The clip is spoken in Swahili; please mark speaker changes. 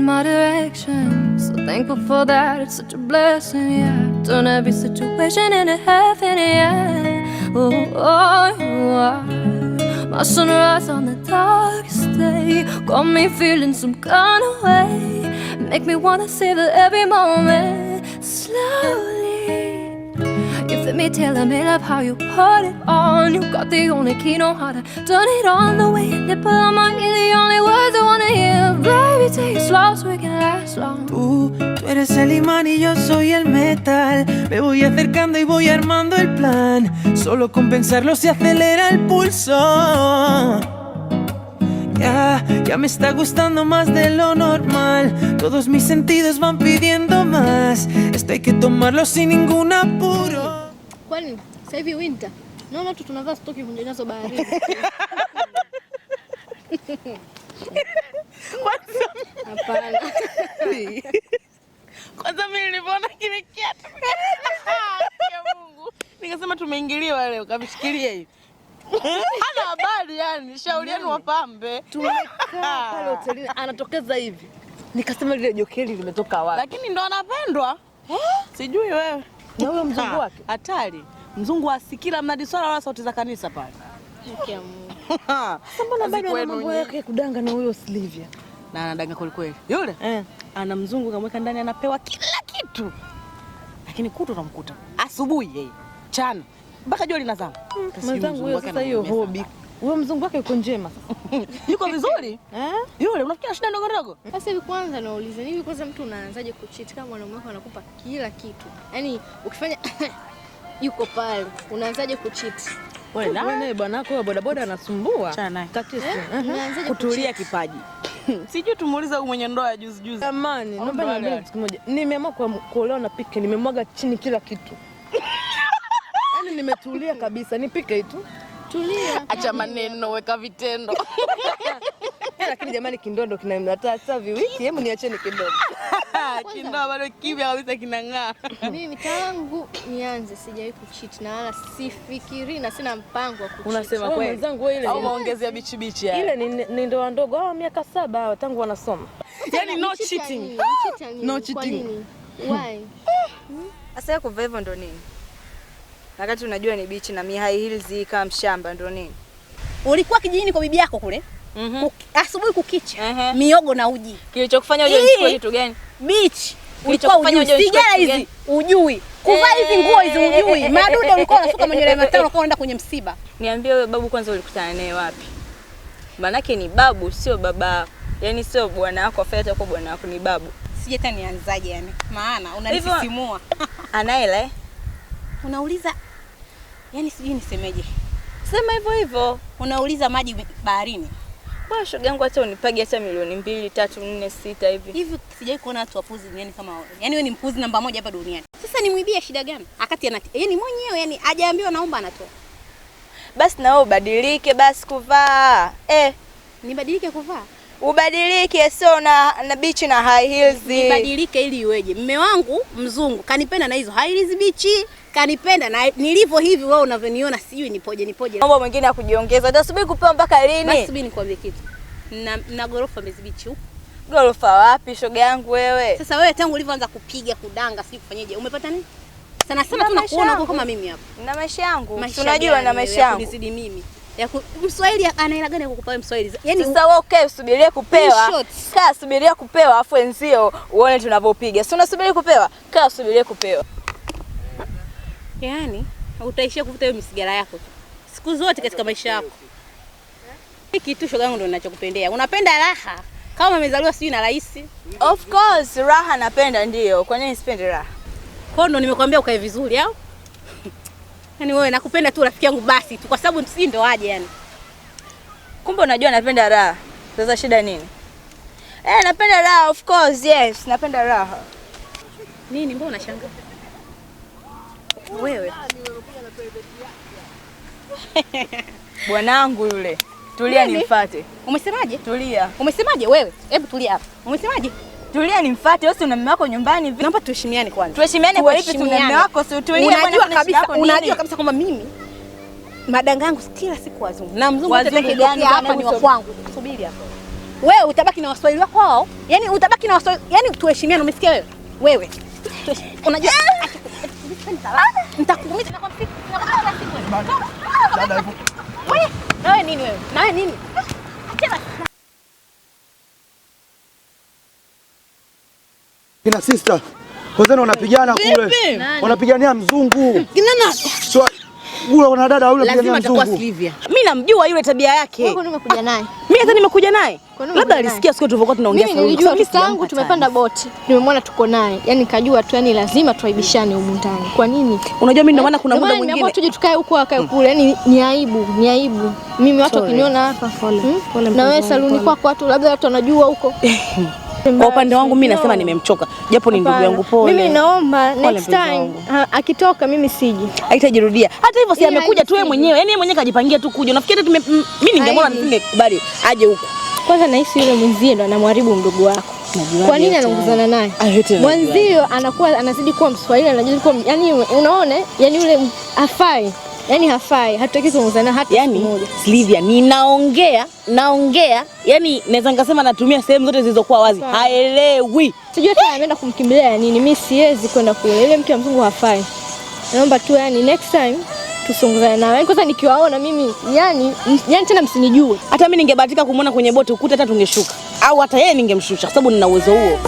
Speaker 1: my direction. So thankful for that, it's such a blessing, yeah. Turn every situation into heaven, yeah. Oh, you are my sunrise on the darkest day. Got me feeling some kind of way. Make me wanna savor every moment. Slowly you fit me, tailor me, love how you put it on. You got the only key, know how to turn it on. The way you nipple on my ear, the only words I wanna hear. Baby, take it slow so we can last long.
Speaker 2: Tú eres el imán y yo soy el metal. Me voy acercando y voy armando el plan. Solo con pensarlo se acelera el pulso. Ya me está gustando más de lo normal. Todos mis sentidos van pidiendo más. Esto hay que tomarlo sin ningún apuro.
Speaker 3: Kwani sasa hivi winter? Naona tu tunavaa stoki kunje nazo baharini. Hapana.
Speaker 4: Kwanza mimi nilipoona kile kiatu. Ya Mungu. Nikasema tumeingiliwa leo, kavishikilia hivi. Hana habari yani, shauri yenu wapambe.
Speaker 5: Tumekaa pale hotelini anatokeza hivi. Nikasema lile jokeli limetoka wapi?
Speaker 4: Lakini ndo anapendwa. Sijui wewe.
Speaker 5: Na huyo mzungu wake?
Speaker 4: Hatari. Mzungu asikila mnadi swala wala sauti za kanisa pale.
Speaker 3: Kia Mungu.
Speaker 5: Mbona bado ana mambo yake kudanga na huyo Silvia?
Speaker 4: Na anadanga kweli kweli. Yule? Ana mzungu kamweka ndani anapewa kila kitu. Lakini kuto tunamkuta. Asubuhi yeye. Chana. Mpaka jua linazama.
Speaker 5: Mzungu huyo sasa hiyo hobby. Huyo mzungu wake yuko njema sasa.
Speaker 4: Yuko vizuri? Yule unafikia shida ndogo ndogo?
Speaker 3: Sasa hivi kwanza nauliza, hivi kwanza mtu unaanzaje kucheat kama mwanaume wako anakupa kila kitu? Yaani ukifanya yuko pale, unaanzaje kucheat?
Speaker 5: Wewe bwana wako wa bodaboda anasumbua.
Speaker 4: Katisu.
Speaker 3: Unaanzaje
Speaker 4: kutulia kipaji. Sijui tumuuliza huyu mwenye ndoa juzi.
Speaker 5: Jamani, naomba niambie siku moja. Nimeamua kuolewa na pike, nimemwaga chini kila kitu. Yaani nimetulia kabisa, nipike tu.
Speaker 3: Tulia.
Speaker 4: Acha maneno, weka vitendo.
Speaker 5: Lakini jamani kindondo kinamleta hata viwiki, hebu niacheni kidogo.
Speaker 4: Kindondo bado kimya kabisa kinang'aa.
Speaker 3: Mimi tangu nianze sijawahi kucheat na wala sifikiri na sina mpango wa kucheat.
Speaker 4: Unasema kweli?
Speaker 5: Mwenzangu wewe ile
Speaker 4: au maongezea bichi yani.
Speaker 5: Ile ni ndoa ndogo hao miaka 7 hao tangu wanasoma.
Speaker 4: Yaani no cheating.
Speaker 3: No cheating. Why?
Speaker 6: Asa kuvaa hivyo ndo nini? Wakati unajua ni bichi na high heels kama mshamba ndo nini?
Speaker 7: Ulikuwa kijijini kwa bibi yako kule? Asubuhi kukicha. Miogo na uji.
Speaker 6: Kilichokufanya uje uchukue kitu gani?
Speaker 7: Beach. Kilichokufanya uje sigara hizi ujui. Kuvaa hizi nguo hizi ujui. Madude ulikuwa unasuka manywele matano unakuwa unaenda kwenye msiba.
Speaker 6: Niambie wewe babu kwanza ulikutana naye wapi? Manake ni babu sio baba. Yaani sio bwana wako afeta kwa bwana wako ni babu.
Speaker 7: Sije hata nianzaje yani. Maana unanisisimua.
Speaker 6: Anaela
Speaker 7: unauliza yani sijui nisemeje.
Speaker 6: Sema hivyo hivyo.
Speaker 7: Unauliza maji baharini.
Speaker 6: Bwana shoga yangu hata unipage hata milioni 2, 3, 4, 6 hivi.
Speaker 7: Hivi sijai kuona watu wapuzi duniani kama wewe. Yaani wewe ni mpuzi namba 1 hapa duniani. Sasa nimwibie shida gani? Akati yaani mwenyewe yani hajaambiwa naomba anatoa.
Speaker 6: Basi na wewe ubadilike basi kuvaa.
Speaker 3: Nibadilike kuvaa?
Speaker 6: Ubadilike sio na bichi na high heels.
Speaker 7: Nibadilike ili iweje? Mume wangu mzungu kanipenda na hizo high heels bichi. Kanipenda na nilivyo hivi wewe unavyoniona sijui nipoje.
Speaker 6: Mambo mengine ya kujiongeza. Utasubiri kupewa mpaka lini?
Speaker 7: Basi subiri nikwambie kitu. Na gorofa mezibichi huko.
Speaker 6: Gorofa wapi shoga yangu wewe?
Speaker 7: Sasa wewe tangu ulivyoanza kupiga kudanga sijui kufanyaje umepata nini? Sana tunakuona huko kama mimi hapa.
Speaker 6: Na maisha yangu. Tunajua na maisha yangu.
Speaker 7: Kunizidi mimi. Mswahili anaila gani kukupa wewe Mswahili?
Speaker 6: Yaani sasa wewe okay usubirie kupewa. Kaa subiria kupewa afu enzio uone tunavyopiga. Si unasubiri kupewa? Kaa subirie kupewa.
Speaker 7: Yaani utaishia kuvuta hiyo misigara yako tu. Siku zote katika maisha yako. Hiki kitu shoga yangu ndio ninachokupendea. Unapenda raha. Kama umezaliwa sijui na rais.
Speaker 6: Of course raha napenda ndio. Kwa nini sipendi raha?
Speaker 7: Kwa ndo nimekwambia ukae vizuri au? Yaani wewe nakupenda tu rafiki yangu basi tu kwa sababu si ndo aje yani.
Speaker 6: Kumbe unajua napenda raha. Sasa shida nini? Napenda raha of course yes, napenda raha.
Speaker 7: Nini mbona unashangaa? Wewe.
Speaker 6: Bwanangu yule. Tulia nimfuate.
Speaker 7: Umesemaje?
Speaker 6: Tulia.
Speaker 7: Umesemaje wewe? Hebu tulia hapa. Umesemaje?
Speaker 6: Tulia nimfuate, wewe una mume wako nyumbani vipi?
Speaker 7: Naomba tuheshimiane kwanza.
Speaker 6: Tuheshimiane kwa vipi? Tuna mume wako si utulie bwana.
Speaker 7: Unajua kabisa kwamba mimi madanga yangu kila siku wazungu. Na mzungu atakayekuja hapa ni wa kwangu. Subiri hapa. Wewe utabaki na Waswahili wako wao. Yaani utabaki na Waswahili. Yaani tuheshimiane, umesikia wewe? Wewe. Unajua nitakuumiza na kwa siku. Dada hivyo. Wewe, na wewe nini wewe? Na wewe nini?
Speaker 8: Kina sister, wazana wanapigana kule. Wanapigania mzungu.
Speaker 7: Kinana.
Speaker 8: Ule wana dada yule
Speaker 7: lazima atakuwa Silvia. Mimi namjua yule tabia yake.
Speaker 3: Wewe nimekuja naye.
Speaker 7: Mimi hata nimekuja naye. Labda alisikia siku tulivyokuwa tunaongea
Speaker 3: sana. Mimi nilijua kisangu tumepanda boti. Nimemwona tuko naye. Yaani kajua tu yani lazima tuaibishane huko ndani. Kwa nini?
Speaker 7: Unajua mimi ndio maana kuna muda mwingine.
Speaker 3: Ndio tuje tukae huko akae kule. Yaani ni aibu, ni aibu. Mimi watu wakiniona hapa pole. Na wewe saluni kwako watu labda watu wanajua huko.
Speaker 7: Kwa upande wangu mimi nasema nimemchoka. Japo ni ndugu yangu pole.
Speaker 3: Mimi naomba next time akitoka mimi siji.
Speaker 7: Haitajirudia. Hata hivyo si amekuja tu yeye mwenyewe. Yaani yeye mwenyewe kajipangia tu kuja. Unafikiri mimi ningemwona nisingekubali aje huko.
Speaker 3: Kwanza nahisi yule mwenzie ndo anamharibu mdogo wako. Kwa nini anaongozana naye? Mwenzio anakuwa anazidi kuwa Mswahili, anazidi kuwa yani unaona? Yani yule hafai. Yaani hafai, hatutaki kuongozana hata siku moja.
Speaker 7: Silvia, naongea, yani naweza ngasema natumia sehemu zote zilizokuwa wazi. Haelewi.
Speaker 3: Sijui hata ameenda kumkimbilia nini. Mimi siwezi kwenda kule. Ile mtu wa mzungu hafai. Naomba tu yani next time tusongozane nao. Yaani kwanza nikiwaona mimi yani tena msinijue.
Speaker 7: Hata mimi ningebahatika kumuona kwenye boti ukuta hata tungeshuka. Au hata yeye ningemshusha kwa sababu nina uwezo huo.